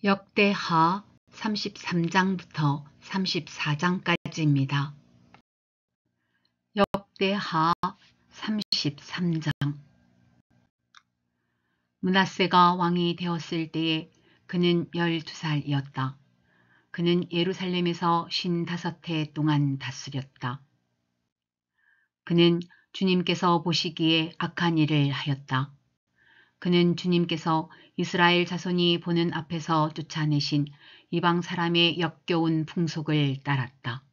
역대하 33장부터 34장까지입니다. 역대하 33장. 므낫세가 왕이 되었을 때에 그는 12살이었다. 그는 예루살렘에서 55해 동안 다스렸다. 그는 주님께서 보시기에 악한 일을 하였다. 그는 주님께서 이스라엘 자손이 보는 앞에서 쫓아내신 이방 사람의 역겨운 풍속을 따랐다.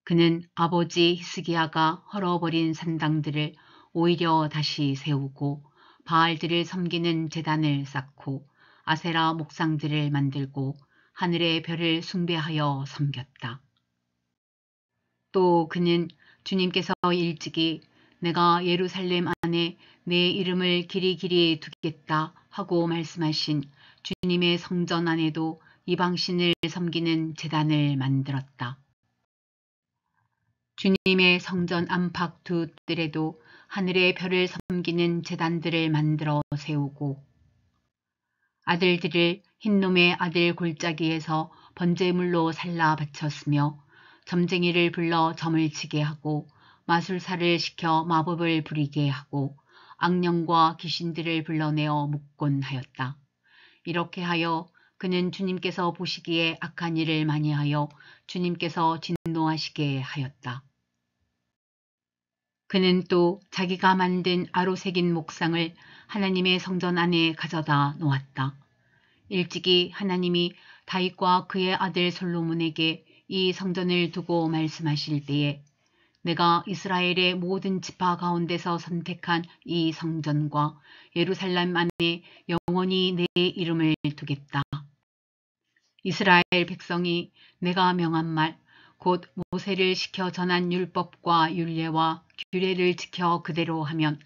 그는 아버지 히스기야가 헐어버린 산당들을 오히려 다시 세우고 바알들을 섬기는 제단을 쌓고 아세라 목상들을 만들고 하늘의 별을 숭배하여 섬겼다. 또 그는 주님께서 일찍이 내가 예루살렘 안에 내 이름을 길이길이 두겠다 하고 말씀하신 주님의 성전 안에도 이방신을 섬기는 제단을 만들었다. 주님의 성전 안팎 두 뜰에도 하늘의 별을 섬기는 제단들을 만들어 세우고 아들들을 흰놈의 아들 골짜기에서 번제물로 살라 바쳤으며 점쟁이를 불러 점을 치게 하고 마술사를 시켜 마법을 부리게 하고 악령과 귀신들을 불러내어 묻곤 하였다. 이렇게 하여 그는 주님께서 보시기에 악한 일을 많이 하여 주님께서 진노하시게 하였다. 그는 또 자기가 만든 아로새긴 목상을 하나님의 성전 안에 가져다 놓았다. 일찍이 하나님이 다윗과 그의 아들 솔로몬에게 이 성전을 두고 말씀하실 때에 내가 이스라엘의 모든 지파 가운데서 선택한 이 성전과 예루살렘 안에 영원히 내 이름을 두겠다. 이스라엘 백성이 내가 명한 말 곧 모세를 시켜 전한 율법과 율례와 규례를 지켜 그대로 하면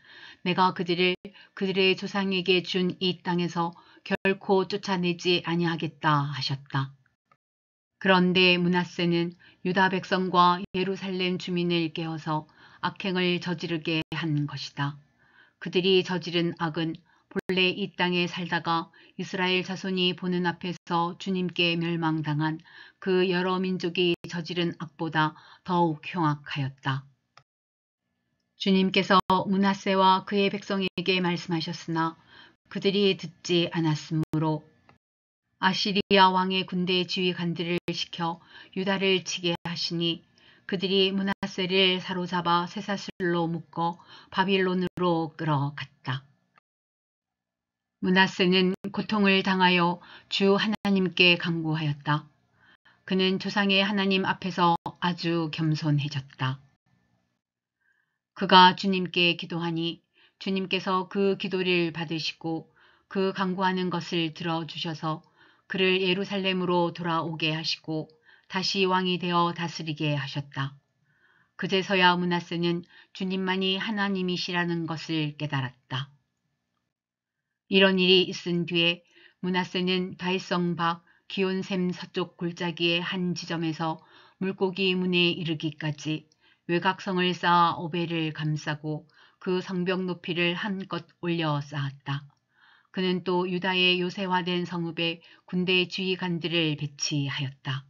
내가 그들의 조상에게 준 이 땅에서 결코 쫓아내지 아니하겠다 하셨다. 그런데 므낫세는 유다 백성과 예루살렘 주민을 깨어서 악행을 저지르게 한 것이다. 그들이 저지른 악은 본래 이 땅에 살다가 이스라엘 자손이 보는 앞에서 주님께 멸망당한 그 여러 민족이 저지른 악보다 더욱 흉악하였다. 주님께서 므낫세와 그의 백성에게 말씀하셨으나 그들이 듣지 않았으므로 아시리아 왕의 군대 지휘관들을 시켜 유다를 치게 하시니 그들이 므낫세를 사로잡아 쇠사슬로 묶어 바빌론으로 끌어갔다. 므낫세는 고통을 당하여 주 하나님께 간구하였다. 그는 조상의 하나님 앞에서 아주 겸손해졌다. 그가 주님께 기도하니 주님께서 그 기도를 받으시고 그 간구하는 것을 들어주셔서 그를 예루살렘으로 돌아오게 하시고 다시 왕이 되어 다스리게 하셨다. 그제서야 므낫세는 주님만이 하나님이시라는 것을 깨달았다. 이런 일이 있은 뒤에 므낫세는 다윗성 밖 기온샘 서쪽 골짜기의 한 지점에서 물고기 문에 이르기까지 외곽성을 쌓아 오벨을 감싸고 그 성벽 높이를 한껏 올려 쌓았다. 그는 또 유다의 요새화된 성읍에 군대 지휘관들을 배치하였다.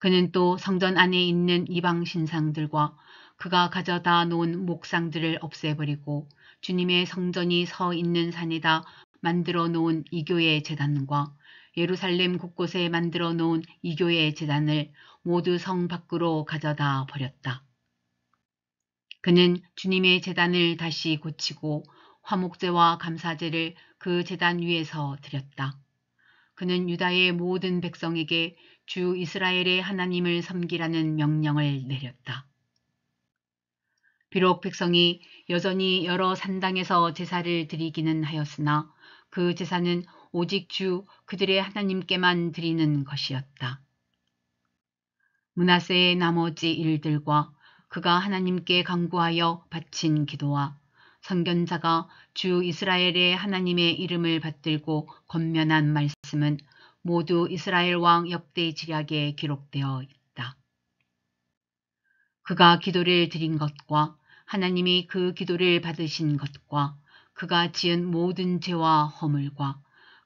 그는 또 성전 안에 있는 이방 신상들과 그가 가져다 놓은 목상들을 없애버리고 주님의 성전이 서 있는 산에다 만들어 놓은 이교의 제단과 예루살렘 곳곳에 만들어 놓은 이교의 제단을 모두 성 밖으로 가져다 버렸다. 그는 주님의 제단을 다시 고치고 화목제와 감사제를 그 제단 위에서 드렸다. 그는 유다의 모든 백성에게 주 이스라엘의 하나님을 섬기라는 명령을 내렸다. 비록 백성이 여전히 여러 산당에서 제사를 드리기는 하였으나 그 제사는 오직 주 그들의 하나님께만 드리는 것이었다. 므낫세의 나머지 일들과 그가 하나님께 간구하여 바친 기도와 선견자가 주 이스라엘의 하나님의 이름을 받들고 권면한 말씀은 모두 이스라엘 왕 역대지략에 기록되어 있다. 그가 기도를 드린 것과 하나님이 그 기도를 받으신 것과 그가 지은 모든 죄와 허물과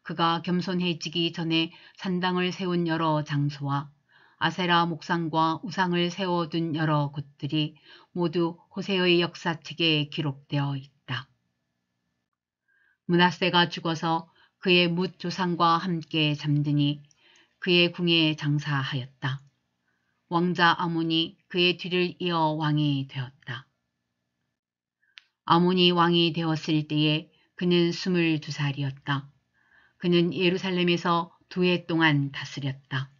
그가 겸손해지기 전에 산당을 세운 여러 장소와 아세라 목상과 우상을 세워둔 여러 곳들이 모두 호세의 역사책에 기록되어 있다. 므낫세가 죽어서 그의 뭇 조상과 함께 잠드니 그의 궁에 장사하였다. 왕자 아몬이 그의 뒤를 이어 왕이 되었다. 아몬이 왕이 되었을 때에 그는 22살이었다. 그는 예루살렘에서 2해 동안 다스렸다.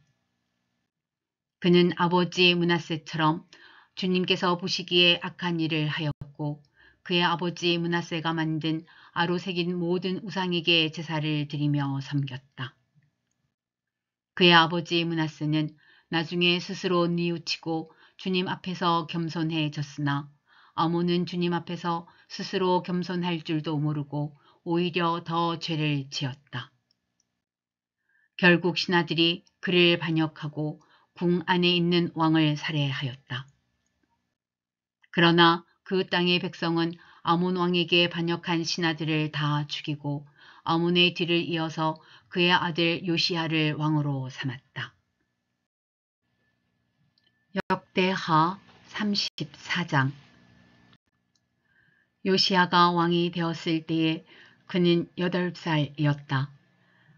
그는 아버지 므낫세처럼 주님께서 보시기에 악한 일을 하였고 그의 아버지 므낫세가 만든 아로 새긴 모든 우상에게 제사를 드리며 섬겼다. 그의 아버지 므낫세는 나중에 스스로 뉘우치고 주님 앞에서 겸손해졌으나 아몬은 주님 앞에서 스스로 겸손할 줄도 모르고 오히려 더 죄를 지었다. 결국 신하들이 그를 반역하고 궁 안에 있는 왕을 살해하였다. 그러나 그 땅의 백성은 아몬 왕에게 반역한 신하들을 다 죽이고 아몬의 뒤를 이어서 그의 아들 요시야를 왕으로 삼았다. 역대하 34장. 요시야가 왕이 되었을 때에 그는 8살이었다.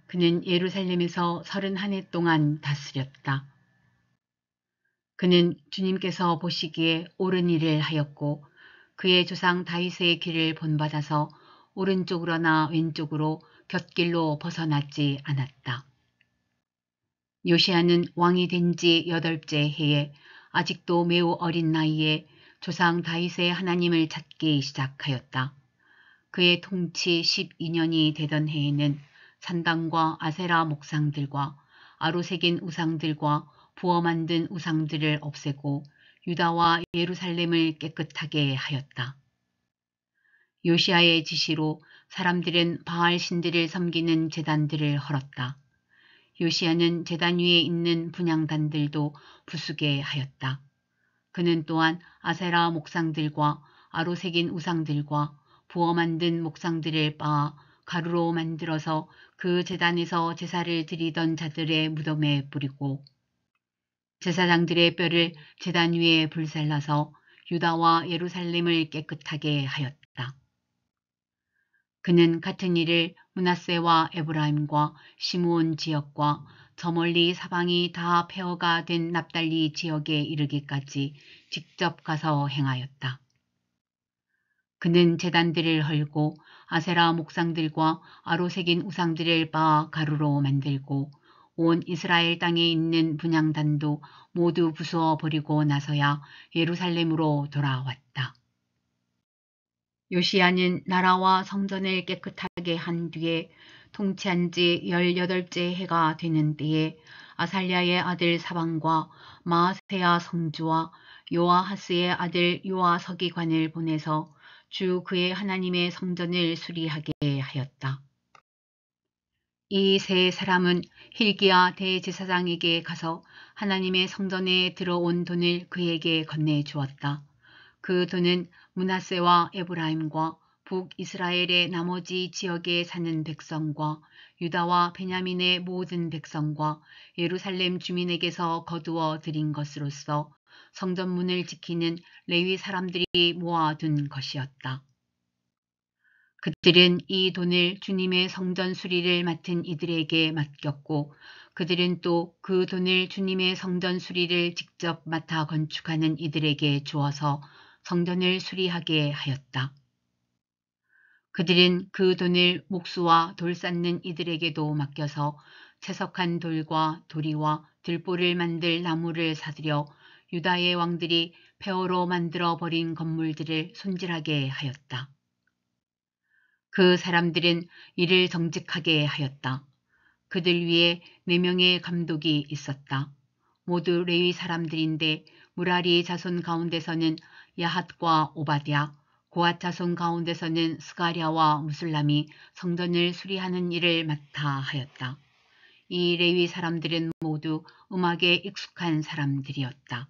그는 예루살렘에서 31해 동안 다스렸다. 그는 주님께서 보시기에 옳은 일을 하였고 그의 조상 다윗의 길을 본받아서 오른쪽으로나 왼쪽으로 곁길로 벗어나지 않았다. 요시야는 왕이 된 지 8째 해에 아직도 매우 어린 나이에 조상 다윗의 하나님을 찾기 시작하였다. 그의 통치 12년이 되던 해에는 산당과 아세라 목상들과 아로 새긴 우상들과 부어 만든 우상들을 없애고 유다와 예루살렘을 깨끗하게 하였다. 요시야의 지시로 사람들은 바알 신들을 섬기는 제단들을 헐었다. 요시야는 제단 위에 있는 분향단들도 부수게 하였다. 그는 또한 아세라 목상들과 아로 새긴 우상들과 부어 만든 목상들을 빻아 가루로 만들어서 그 제단에서 제사를 드리던 자들의 무덤에 뿌리고 제사장들의 뼈를 제단 위에 불살라서 유다와 예루살렘을 깨끗하게 하였다. 그는 같은 일을 므낫세와 에브라임과 시므온 지역과 저 멀리 사방이 다 폐허가 된 납달리 지역에 이르기까지 직접 가서 행하였다. 그는 제단들을 헐고 아세라 목상들과 아로 새긴 우상들을 빻아 가루로 만들고 온 이스라엘 땅에 있는 분향단도 모두 부수어 버리고 나서야 예루살렘으로 돌아왔다. 요시야는 나라와 성전을 깨끗하게 한 뒤에 통치한 지 18째 해가 되는 때에 아살랴의 아들 사방과 마아세야 성주와 요아하스의 아들 요아 서기관을 보내서 주 그의 하나님의 성전을 수리하게 하였다. 이 세 사람은 hil기야 대제사장에게 가서 하나님의 성전에 들어온 돈을 그에게 건네주었다. 그 돈은 므낫세와 에브라임과 북이스라엘의 나머지 지역에 사는 백성과 유다와 베냐민의 모든 백성과 예루살렘 주민에게서 거두어 들인 것으로서 성전문을 지키는 레위 사람들이 모아둔 것이었다. 그들은 이 돈을 주님의 성전 수리를 맡은 이들에게 맡겼고 그들은 또 그 돈을 주님의 성전 수리를 직접 맡아 건축하는 이들에게 주어서 성전을 수리하게 하였다. 그들은 그 돈을 목수와 돌 쌓는 이들에게도 맡겨서 채석한 돌과 도리와 들보를 만들 나무를 사들여 유다의 왕들이 폐허로 만들어 버린 건물들을 손질하게 하였다. 그 사람들은 이를 정직하게 하였다. 그들 위에 4명의 감독이 있었다. 모두 레위 사람들인데 무라리 자손 가운데서는 야핫과 오바댜, 고앗 자손 가운데서는 스가랴와 무술람이 성전을 수리하는 일을 맡아 하였다. 이 레위 사람들은 모두 음악에 익숙한 사람들이었다.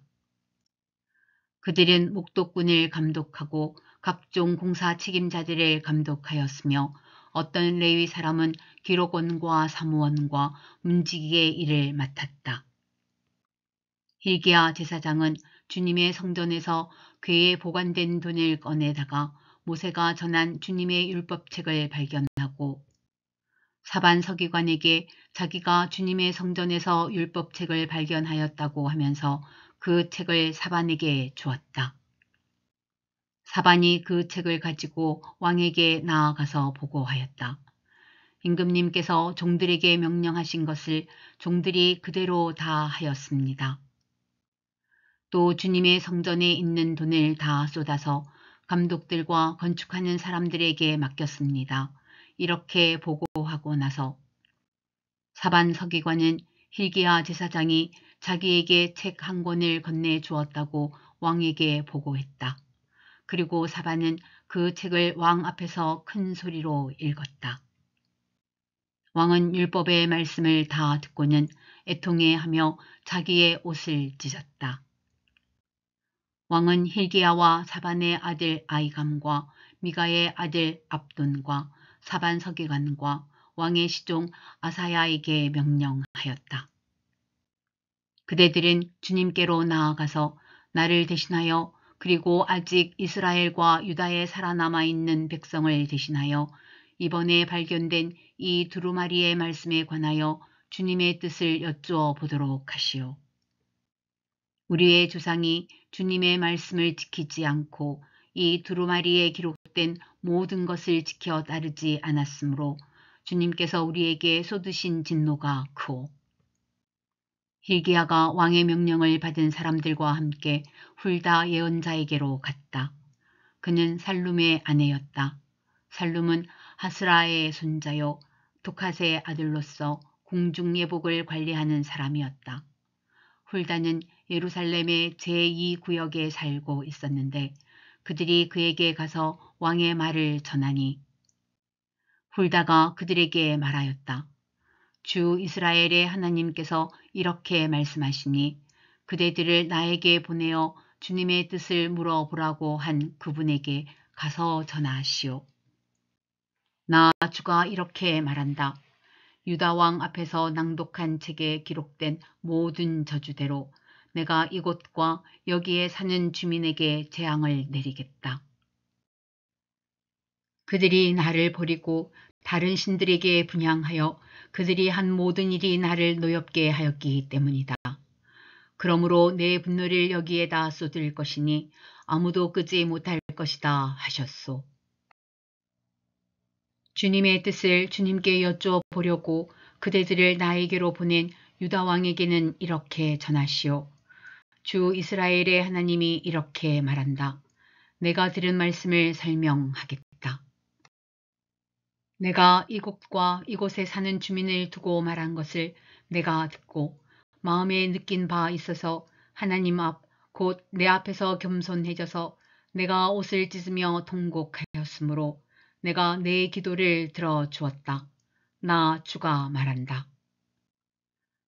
그들은 목독군을 감독하고 각종 공사 책임자들을 감독하였으며 어떤 레위 사람은 기록원과 사무원과 문지기의 일을 맡았다. hil기야 제사장은 주님의 성전에서 궤에 보관된 돈을 꺼내다가 모세가 전한 주님의 율법책을 발견하고 사반 서기관에게 자기가 주님의 성전에서 율법책을 발견하였다고 하면서 그 책을 사반에게 주었다. 사반이 그 책을 가지고 왕에게 나아가서 보고하였다. 임금님께서 종들에게 명령하신 것을 종들이 그대로 다 하였습니다. 또 주님의 성전에 있는 돈을 다 쏟아서 감독들과 건축하는 사람들에게 맡겼습니다. 이렇게 보고하고 나서 사반 서기관은 hil기야 제사장이 자기에게 책 한 권을 건네 주었다고 왕에게 보고했다. 그리고 사반은 그 책을 왕 앞에서 큰 소리로 읽었다. 왕은 율법의 말씀을 다 듣고는 애통해하며 자기의 옷을 찢었다. 왕은 hil기야와 사반의 아들 아이감과 미가의 아들 압돈과 사반 서기관과 왕의 시종 아사야에게 명령하였다. 그대들은 주님께로 나아가서 나를 대신하여 그리고 아직 이스라엘과 유다에 살아남아 있는 백성을 대신하여 이번에 발견된 이 두루마리의 말씀에 관하여 주님의 뜻을 여쭈어 보도록 하시오. 우리의 조상이 주님의 말씀을 지키지 않고 이 두루마리에 기록된 모든 것을 지켜 따르지 않았으므로 주님께서 우리에게 쏟으신 진노가 크오. hil기야가 왕의 명령을 받은 사람들과 함께 훌다 예언자에게로 갔다. 그는 살룸의 아내였다. 살룸은 하스라의 손자요 독핫의 아들로서 궁중 예복을 관리하는 사람이었다. 훌다는 예루살렘의 제2구역에 살고 있었는데 그들이 그에게 가서 왕의 말을 전하니 훌다가 그들에게 말하였다. 주 이스라엘의 하나님께서 이렇게 말씀하시니 그대들을 나에게 보내어 주님의 뜻을 물어보라고 한 그분에게 가서 전하시오. 나 주가 이렇게 말한다. 유다 왕 앞에서 낭독한 책에 기록된 모든 저주대로 내가 이곳과 여기에 사는 주민에게 재앙을 내리겠다. 그들이 나를 버리고 다른 신들에게 분향하여 그들이 한 모든 일이 나를 노엽게 하였기 때문이다. 그러므로 내 분노를 여기에다 쏟을 것이니 아무도 끄지 못할 것이다 하셨소. 주님의 뜻을 주님께 여쭈어보려고 그대들을 나에게로 보낸 유다 왕에게는 이렇게 전하시오. 주 이스라엘의 하나님이 이렇게 말한다. 내가 들은 말씀을 설명하겠다. 내가 이곳과 이곳에 사는 주민을 두고 말한 것을 내가 듣고 마음에 느낀 바 있어서 하나님 앞 곧 내 앞에서 겸손해져서 내가 옷을 찢으며 통곡하였으므로 내가 내 기도를 들어주었다. 나 주가 말한다.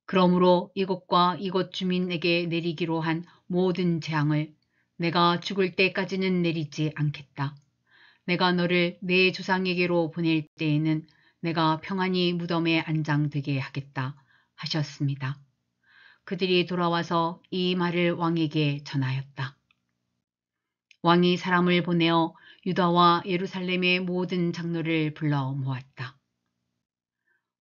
그러므로 이곳과 이곳 주민에게 내리기로 한 모든 재앙을 내가 죽을 때까지는 내리지 않겠다. 내가 너를 내 조상에게로 보낼 때에는 내가 평안히 무덤에 안장되게 하겠다 하셨습니다. 그들이 돌아와서 이 말을 왕에게 전하였다. 왕이 사람을 보내어 유다와 예루살렘의 모든 장로를 불러 모았다.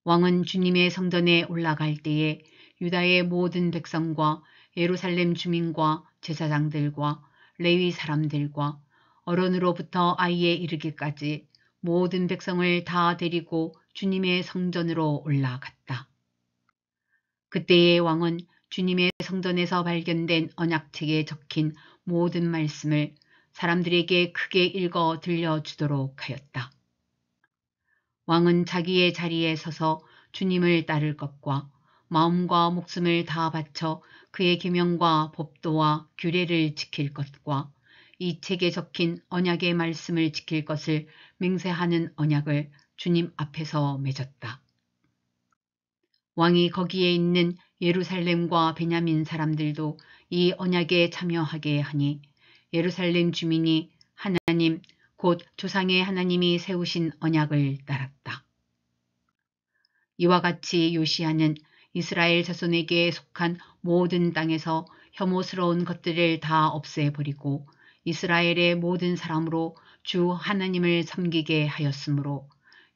왕은 주님의 성전에 올라갈 때에 유다의 모든 백성과 예루살렘 주민과 제사장들과 레위 사람들과 어른으로부터 아이에 이르기까지 모든 백성을 다 데리고 주님의 성전으로 올라갔다. 그때의 왕은 주님의 성전에서 발견된 언약책에 적힌 모든 말씀을 사람들에게 크게 읽어 들려주도록 하였다. 왕은 자기의 자리에 서서 주님을 따를 것과 마음과 목숨을 다 바쳐 그의 계명과 법도와 규례를 지킬 것과 이 책에 적힌 언약의 말씀을 지킬 것을 맹세하는 언약을 주님 앞에서 맺었다. 왕이 거기에 있는 예루살렘과 베냐민 사람들도 이 언약에 참여하게 하니 예루살렘 주민이 하나님 곧 조상의 하나님이 세우신 언약을 따랐다. 이와 같이 요시야는 이스라엘 자손에게 속한 모든 땅에서 혐오스러운 것들을 다 없애버리고 이스라엘의 모든 사람으로 주 하나님을 섬기게 하였으므로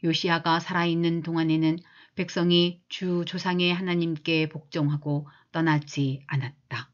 요시야가 살아있는 동안에는 백성이 주 조상의 하나님께 복종하고 떠나지 않았다.